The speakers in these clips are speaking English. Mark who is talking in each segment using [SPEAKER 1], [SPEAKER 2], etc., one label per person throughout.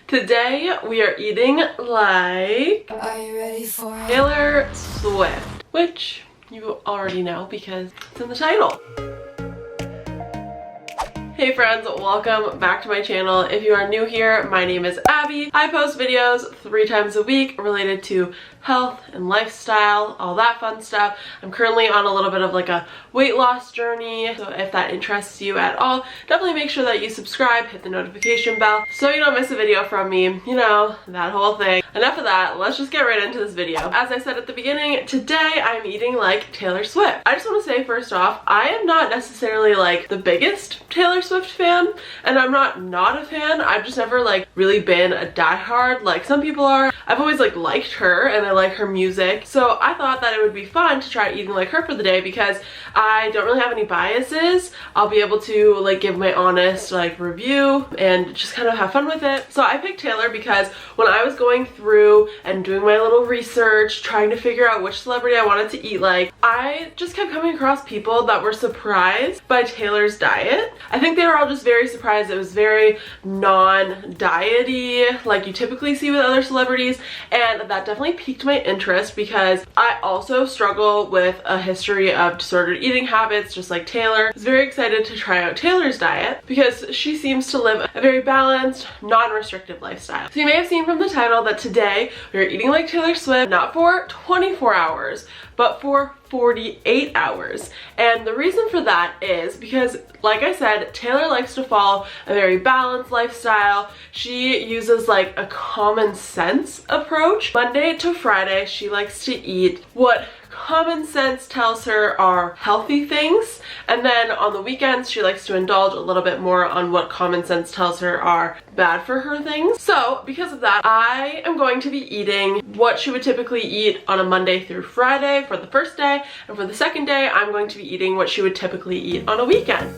[SPEAKER 1] Today we are eating like
[SPEAKER 2] Are you ready for it?
[SPEAKER 1] Taylor Swift, which you already know because it's in the title. Hey friends, welcome back to my channel. If you are new here, my name is Abby. I post videos 3 times a week related to health and lifestyle, all that fun stuff. I'm currently on a little bit of like a weight loss journey, so if that interests you at all, definitely make sure that you subscribe, hit the notification bell so you don't miss a video from me, you know, that whole thing. Enough of that, let's just get right into this video. As I said at the beginning, today I'm eating like Taylor Swift. I just want to say first off, I am not necessarily like the biggest Taylor Swift fan, and I'm not a fan. I've just never like really been a diehard like some people are. I've always like liked her and I like her music, so I thought that it would be fun to try eating like her for the day because I don't really have any biases. I'll be able to like give my honest like review and just kind of have fun with it. So I picked Taylor because when I was going through and doing my little research, trying to figure out which celebrity I wanted to eat like, I just kept coming across people that were surprised by Taylor's diet. I think they were all just very surprised. It was very non-diety like you typically see with other celebrities, and that definitely piqued my interest because I also struggle with a history of disordered eating habits just like Taylor. I was very excited to try out Taylor's diet because she seems to live a very balanced, non-restrictive lifestyle. So you may have seen from the title that today we're eating like Taylor Swift, not for 24 hours, but for 48 hours. And the reason for that is because, like I said, Taylor likes to follow a very balanced lifestyle. She uses like a common sense approach. Monday to Friday, she likes to eat what common sense tells her are healthy things, and then on the weekends she likes to indulge a little bit more on what common sense tells her are bad for her things. So because of that, I am going to be eating what she would typically eat on a Monday through Friday for the first day, and for the second day I'm going to be eating what she would typically eat on a weekend.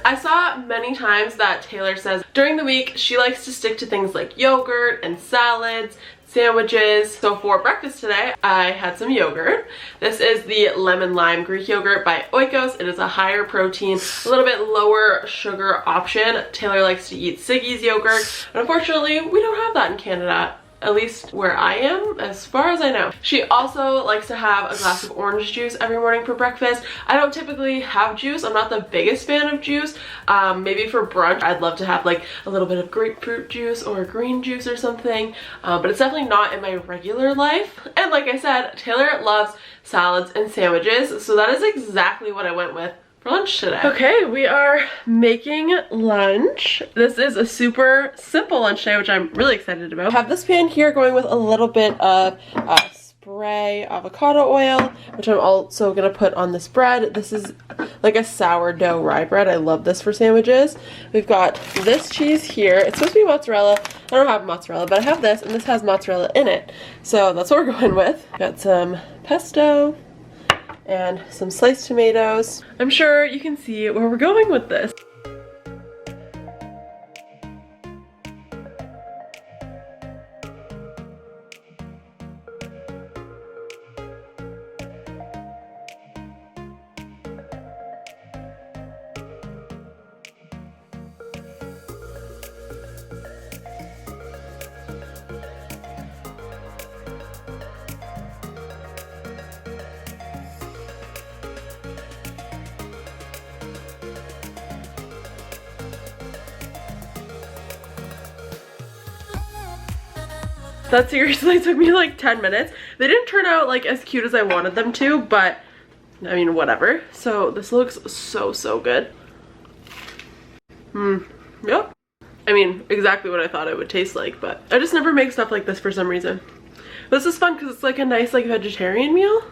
[SPEAKER 1] I saw many times that Taylor says during the week she likes to stick to things like yogurt and salads, sandwiches. So for breakfast today, I had some yogurt. This is the lemon lime Greek yogurt by Oikos. It is a higher protein, a little bit lower sugar option. Taylor likes to eat Siggy's yogurt, and unfortunately we don't have that in Canada, at least where I am, as far as I know. She also likes to have a glass of orange juice every morning for breakfast. I don't typically have juice. I'm not the biggest fan of juice. Maybe for brunch, I'd love to have like a little bit of grapefruit juice or green juice or something, but it's definitely not in my regular life. And like I said, Taylor loves salads and sandwiches, so that is exactly what I went with for lunch today. Okay, we are making lunch. This is a super simple lunch today, which I'm really excited about. I have this pan here going with a little bit of spray avocado oil, which I'm also gonna put on this bread. This is like a sourdough rye bread. I love this for sandwiches. We've got this cheese here. It's supposed to be mozzarella. I don't have mozzarella, but I have this, and this has mozzarella in it. So that's what we're going with. Got some pesto and some sliced tomatoes. I'm sure you can see where we're going with this. That seriously took me like 10 minutes. They didn't turn out like as cute as I wanted them to, but I mean, whatever. So this looks so good. Yep. I mean, exactly what I thought it would taste like, but I just never make stuff like this for some reason. This is fun because it's like a nice like vegetarian meal.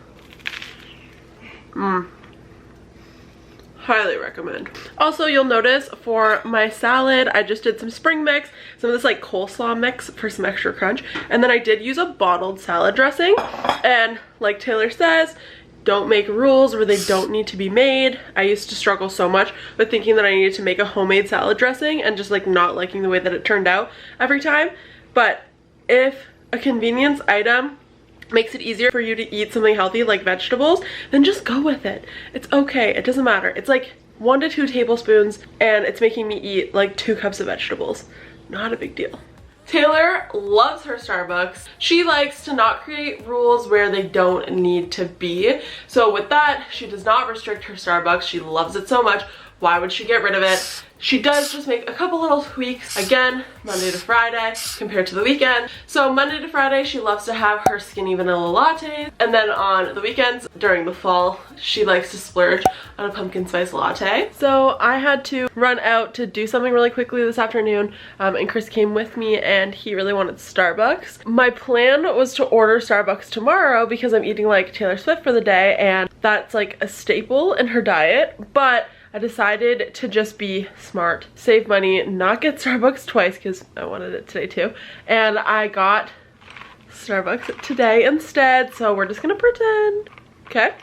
[SPEAKER 1] Highly recommend. Also, you'll notice for my salad, I just did some spring mix, some of this like coleslaw mix for some extra crunch, and then I did use a bottled salad dressing. And like Taylor says, don't make rules where they don't need to be made. I used to struggle so much with thinking that I needed to make a homemade salad dressing and just like not liking the way that it turned out every time. But if a convenience item makes it easier for you to eat something healthy like vegetables, then just go with it. It's okay, it doesn't matter. It's like 1 to 2 tablespoons and it's making me eat like 2 cups of vegetables. not a big deal. Taylor loves her Starbucks. She likes to not create rules where they don't need to be. So with that, she does not restrict her Starbucks. She loves it so much. Why would she get rid of it? She does just make a couple little tweaks, again, Monday to Friday compared to the weekend. So Monday to Friday, she loves to have her skinny vanilla lattes. And then on the weekends, during the fall, she likes to splurge on a pumpkin spice latte. So I had to run out to do something really quickly this afternoon, and Chris came with me and he really wanted Starbucks. My plan was to order Starbucks tomorrow because I'm eating like Taylor Swift for the day and that's like a staple in her diet, but I decided to just be smart, save money, not get Starbucks twice because I wanted it today too. And I got Starbucks today instead, so we're just gonna pretend. Okay.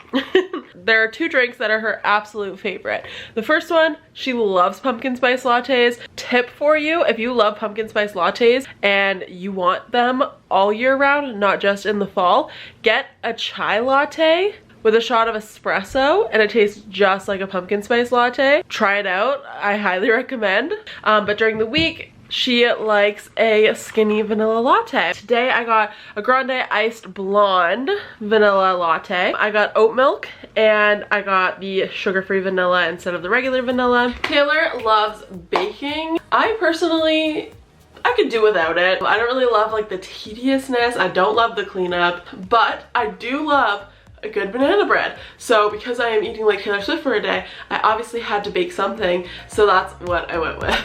[SPEAKER 1] There are two drinks that are her absolute favorite. The first one, she loves pumpkin spice lattes. Tip for you, if you love pumpkin spice lattes and you want them all year round, not just in the fall, get a chai latte with a shot of espresso, and it tastes just like a pumpkin spice latte. Try it out, I highly recommend. But during the week, she likes a skinny vanilla latte. Today I got a grande iced blonde vanilla latte. I got oat milk and I got the sugar-free vanilla instead of the regular vanilla. Taylor loves baking. I personally, I could do without it. I don't really love like the tediousness. I don't love the cleanup, but I do love a good banana bread. So because I am eating like Taylor Swift for a day, I obviously had to bake something. So that's what I went with.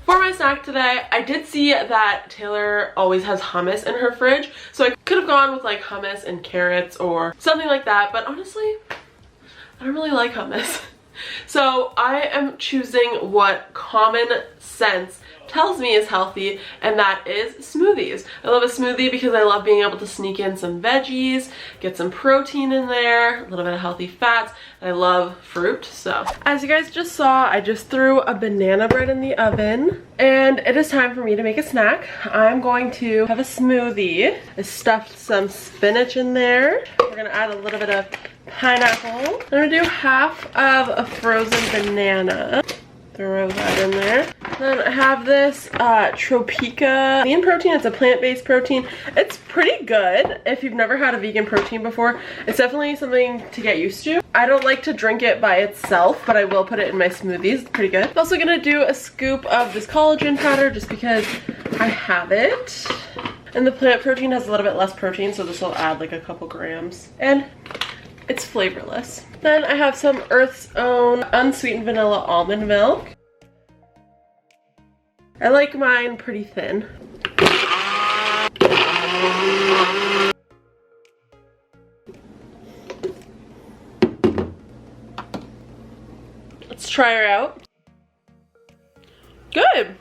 [SPEAKER 1] For my snack today, I did see that Taylor always has hummus in her fridge, so I could have gone with like hummus and carrots or something like that, but honestly, I don't really like hummus. So I am choosing what common sense tells me is healthy, and that is smoothies. I love a smoothie because I love being able to sneak in some veggies, get some protein in there, a little bit of healthy fats, and I love fruit. So as you guys just saw, I just threw a banana bread in the oven and it is time for me to make a snack. I'm going to have a smoothie. I stuffed some spinach in there. We're gonna add a little bit of pineapple. I'm gonna do half of a frozen banana. Throw that in there. Then I have this Tropica lean protein. It's a plant-based protein. It's pretty good if you've never had a vegan protein before. It's definitely something to get used to. I don't like to drink it by itself, but I will put it in my smoothies. It's pretty good. I'm also gonna do a scoop of this collagen powder just because I have it. And the plant protein has a little bit less protein, so this will add like a couple grams. And it's flavorless. Then I have some Earth's Own unsweetened vanilla almond milk. I like mine pretty thin. Let's try her out. Good.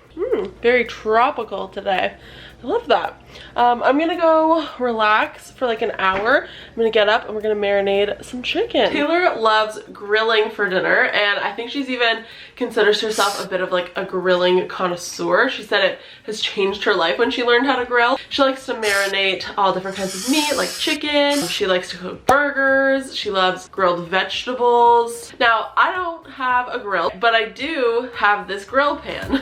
[SPEAKER 1] Very tropical today. I love that. I'm gonna go relax for like an hour. I'm gonna get up and we're gonna marinate some chicken. Taylor loves grilling for dinner, and I think she's even considers herself a bit of like a grilling connoisseur. She said it has changed her life when she learned how to grill. She likes to marinate all different kinds of meat like chicken. She likes to cook burgers. She loves grilled vegetables. Now, I don't have a grill, but I do have this grill pan.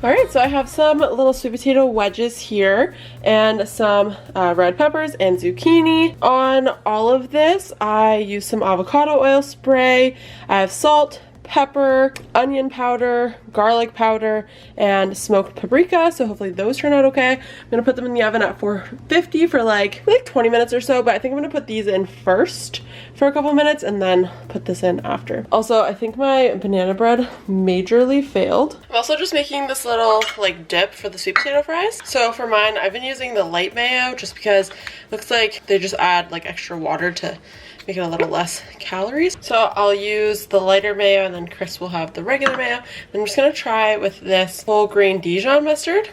[SPEAKER 1] Alright, so I have some little sweet potato wedges here and some red peppers and zucchini. On all of this, I use some avocado oil spray. I have salt, pepper, onion powder, garlic powder, and smoked paprika. So hopefully those turn out okay. I'm gonna put them in the oven at 450 for like 20 minutes or so, but I think I'm gonna put these in first for a couple minutes and then put this in after. Also, I think my banana bread majorly failed. I'm also just making this little like dip for the sweet potato fries. So for mine, I've been using the light mayo just because it looks like they just add like extra water to make it a little less calories. So I'll use the lighter mayo and then Chris will have the regular mayo. And I'm just gonna try with this whole grain Dijon mustard.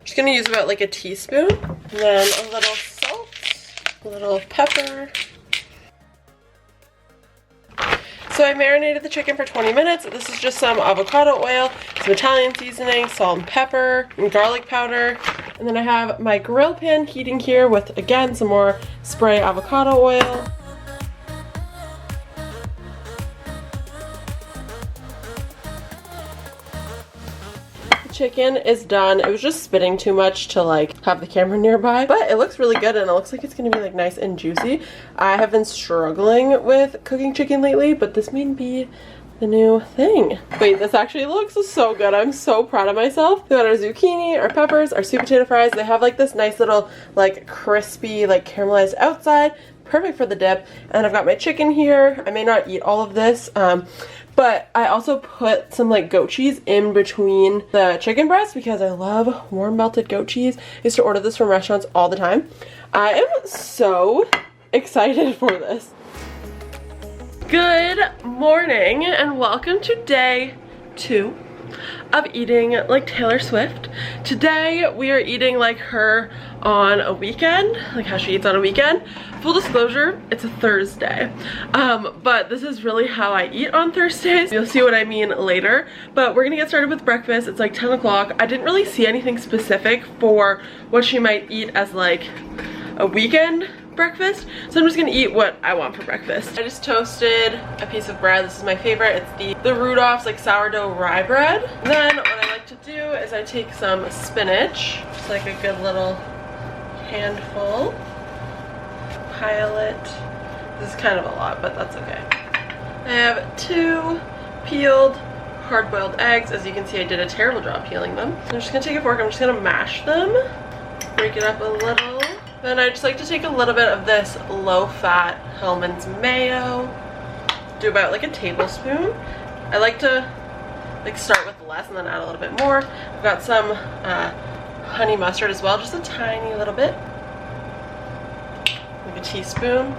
[SPEAKER 1] Just gonna use about like a teaspoon, and then a little salt, a little pepper. So I marinated the chicken for 20 minutes. This is just some avocado oil, some Italian seasoning, salt and pepper, and garlic powder. And then I have my grill pan heating here with, again, some more spray avocado oil. Chicken is done. It was just spitting too much to like have the camera nearby, but it looks really good and it looks like it's gonna be like nice and juicy. I have been struggling with cooking chicken lately, but this may be the new thing. Wait, this actually looks so good. I'm so proud of myself. We got our zucchini, our peppers, our sweet potato fries. They have like this nice little like crispy, like caramelized outside. Perfect for the dip. And I've got my chicken here. I may not eat all of this, but I also put some like goat cheese in between the chicken breasts because I love warm melted goat cheese. I used to order this from restaurants all the time. I am so excited for this. Good morning and welcome to day 2 of eating like Taylor Swift. Today we are eating like her on a weekend, like how she eats on a weekend. Full disclosure, it's a Thursday, but this is really how I eat on Thursdays. You'll see what I mean later, but we're gonna get started with breakfast. It's like 10 o'clock. I didn't really see anything specific for what she might eat as like a weekend breakfast, so I'm just gonna eat what I want for breakfast. I just toasted a piece of bread. This is my favorite. It's the Rudolph's like sourdough rye bread. Then what I like to do is I take some spinach, just like a good little handful, pile it. This is kind of a lot, but that's okay. I have 2 peeled hard-boiled eggs. As you can see, I did a terrible job peeling them. I'm just gonna take a fork, I'm just gonna mash them, break it up a little. Then I just like to take a little bit of this low-fat Hellmann's mayo, do about like a tablespoon. I like to like start with less and then add a little bit more. I've got some honey mustard as well, just a tiny little bit, like a teaspoon.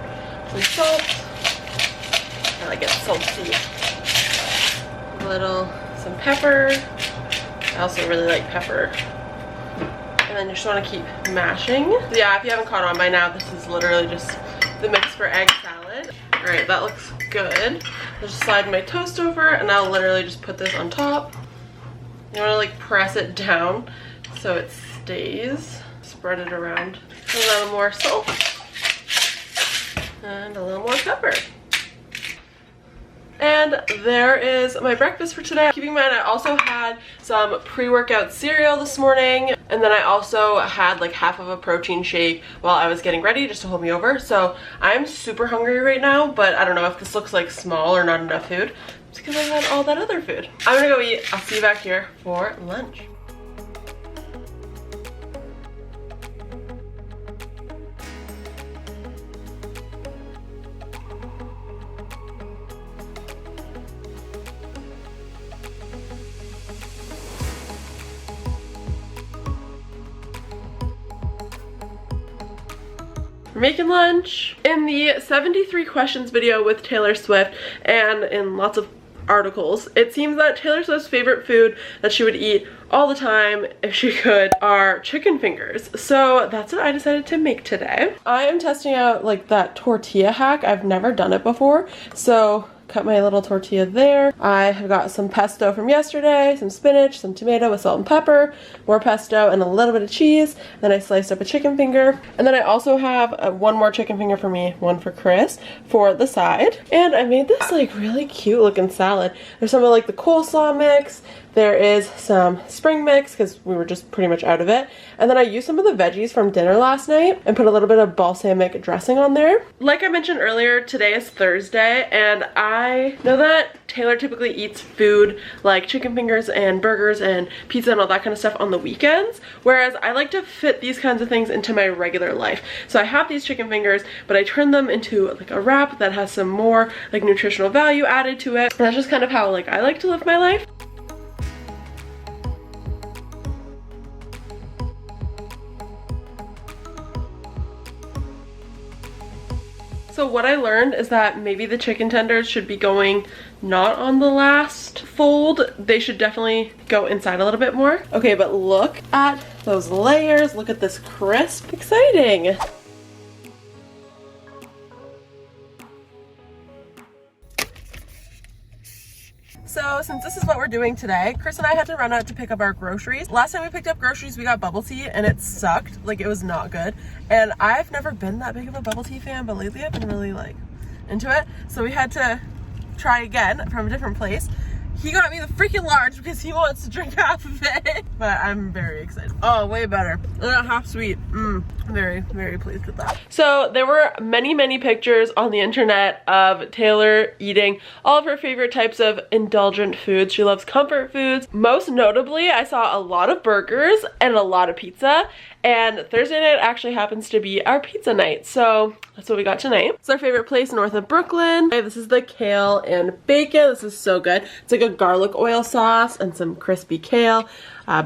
[SPEAKER 1] Some salt. I like it salty. Some pepper. I also really like pepper. And then you just want to keep mashing. So yeah, if you haven't caught on by now, this is literally just the mix for egg salad. All right, that looks good. I'll just slide my toast over and I'll literally just put this on top. You want to like press it down so it stays. Spread it around. A little more salt and a little more pepper. And there is my breakfast for today. Keeping in mind, I also had some pre-workout cereal this morning, and then I also had like half of a protein shake while I was getting ready just to hold me over. So I'm super hungry right now, but I don't know if this looks like small or not enough food. It's because I had all that other food. I'm gonna go eat. I'll see you back here for lunch. We're making lunch. In the 73 questions video with Taylor Swift and in lots of articles, it seems that Taylor Swift's favorite food that she would eat all the time if she could are chicken fingers. So that's what I decided to make today. I am testing out like that tortilla hack. I've never done it before, so cut my little tortilla there. I have got some pesto from yesterday, some spinach, some tomato with salt and pepper, more pesto, and a little bit of cheese. Then I sliced up a chicken finger. And then I also have one more chicken finger for me, one for Chris, for the side. And I made this like really cute looking salad. There's some of like the coleslaw mix. There is some spring mix because we were just pretty much out of it. And then I used some of the veggies from dinner last night and put a little bit of balsamic dressing on there. Like I mentioned earlier, today is Thursday, and I know that Taylor typically eats food like chicken fingers and burgers and pizza and all that kind of stuff on the weekends, whereas I like to fit these kinds of things into my regular life. So I have these chicken fingers, but I turn them into like a wrap that has some more like nutritional value added to it. And that's just kind of how like I like to live my life. So what I learned is that maybe the chicken tenders should be going not on the last fold. They should definitely go inside a little bit more. Okay, but look at those layers. Look at this crisp. Exciting. So since this is what we're doing today, Chris and I had to run out to pick up our groceries. Last time we picked up groceries, we got bubble tea and it sucked. Like, it was not good. And I've never been that big of a bubble tea fan, but lately I've been really like into it. So we had to try again from a different place. He got me the freaking large because he wants to drink half of it. But I'm very excited. Oh, way better. Not half sweet. Very, very pleased with that. So there were many pictures on the internet of Taylor eating all of her favorite types of indulgent foods. She loves comfort foods. Most notably, I saw a lot of burgers and a lot of pizza. And Thursday night actually happens to be our pizza night. So that's what we got tonight. It's our favorite place north of Brooklyn. Okay, this is the kale and bacon. This is so good. It's like a garlic oil sauce and some crispy kale,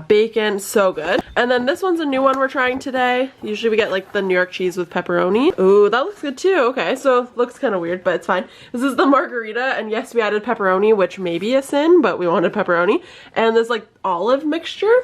[SPEAKER 1] bacon, so good. And then this one's a new one we're trying today. Usually we get like the New York cheese with pepperoni. Ooh, that looks good too. Okay, so looks kind of weird, but it's fine. This is the margarita, and yes, we added pepperoni, which may be a sin, but we wanted pepperoni. And there's like olive mixture.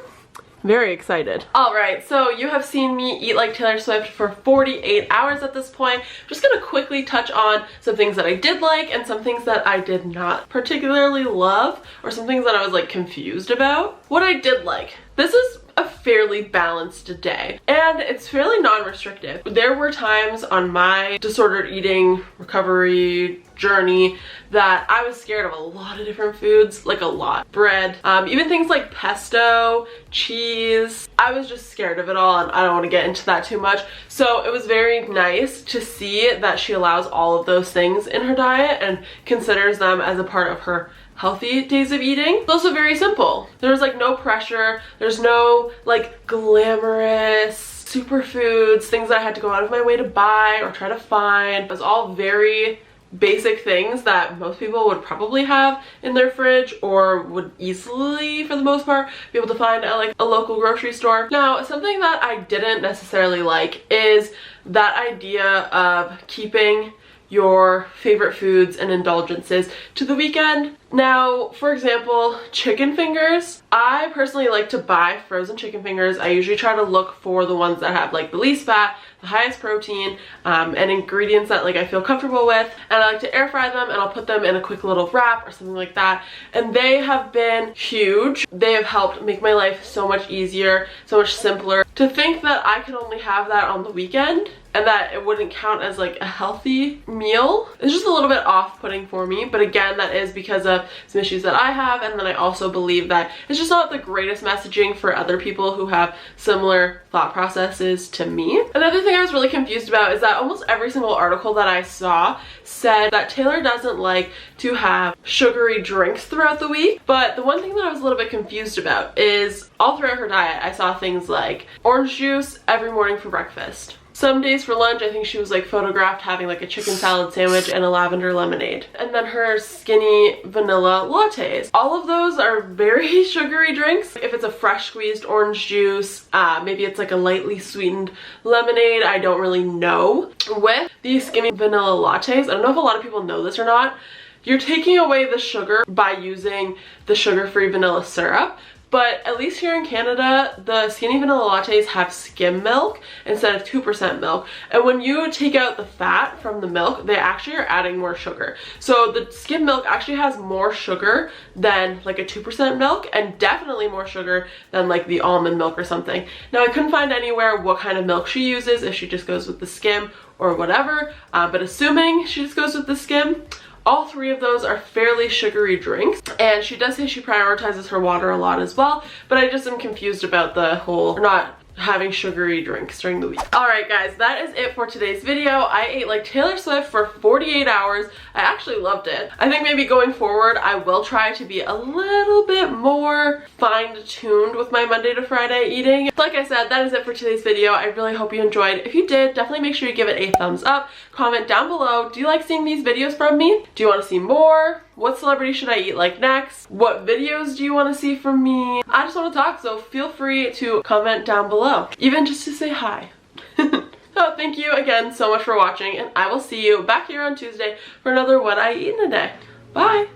[SPEAKER 1] Very excited. Alright, so you have seen me eat like Taylor Swift for 48 hours at this point. I'm just gonna quickly touch on some things that I did like and some things that I did not particularly love, or some things that I was like confused about. What I did like. This is a fairly balanced day, and it's fairly non-restrictive. There were times on my disordered eating recovery journey that I was scared of a lot of different foods, like a lot. Bread, even things like pesto, cheese. I was just scared of it all, and I don't want to get into that too much. So it was very nice to see that she allows all of those things in her diet and considers them as a part of her healthy days of eating. It's also very simple. There's like no pressure. There's no like glamorous superfoods, things that I had to go out of my way to buy or try to find. It was all very basic things that most people would probably have in their fridge or would easily, for the most part, be able to find at like a local grocery store. Now, something that I didn't necessarily like is that idea of keeping your favorite foods and indulgences to the weekend. Now, for example, chicken fingers. I personally like to buy frozen chicken fingers. I usually try to look for the ones that have like the least fat, the highest protein, and ingredients that like I feel comfortable with. And I like to air fry them, and I'll put them in a quick little wrap or something like that. And they have been huge. They have helped make my life so much easier, so much simpler. To think that I can only have that on the weekend and that it wouldn't count as like a healthy meal is just a little bit off-putting for me. But again, that is because of some issues that I have, and then I also believe that it's just not the greatest messaging for other people who have similar thought processes to me. Another thing I was really confused about is that almost every single article that I saw said that Taylor doesn't like to have sugary drinks throughout the week. But the one thing that I was a little bit confused about is all throughout her diet I saw things like orange juice every morning for breakfast. Some days for lunch, I think she was like photographed having like a chicken salad sandwich and a lavender lemonade. And then her skinny vanilla lattes. All of those are very sugary drinks. If it's a fresh squeezed orange juice, maybe it's like a lightly sweetened lemonade, I don't really know. With these skinny vanilla lattes, I don't know if a lot of people know this or not, you're taking away the sugar by using the sugar-free vanilla syrup, But at least here in Canada, the skinny vanilla lattes have skim milk instead of 2% milk. And when you take out the fat from the milk, they actually are adding more sugar. So the skim milk actually has more sugar than like a 2% milk, and definitely more sugar than like the almond milk or something. Now I couldn't find anywhere what kind of milk she uses, if she just goes with the skim or whatever, but assuming she just goes with the skim, all three of those are fairly sugary drinks, and she does say she prioritizes her water a lot as well, but I just am confused about the whole not having sugary drinks during the week. Alright guys, that is it for today's video. I ate like Taylor Swift for 48 hours. I actually loved it. I think maybe going forward I will try to be a little bit more fine-tuned with my Monday to Friday eating. Like I said, that is it for today's video. I really hope you enjoyed. If you did, definitely make sure you give it a thumbs up. Comment down below, do you like seeing these videos from me? Do you want to see more? What celebrity should I eat like next? What videos do you want to see from me? I just want to talk, so feel free to comment down below, even just to say hi. So thank you again so much for watching, and I will see you back here on Tuesday for another What I Eat in a Day. Bye!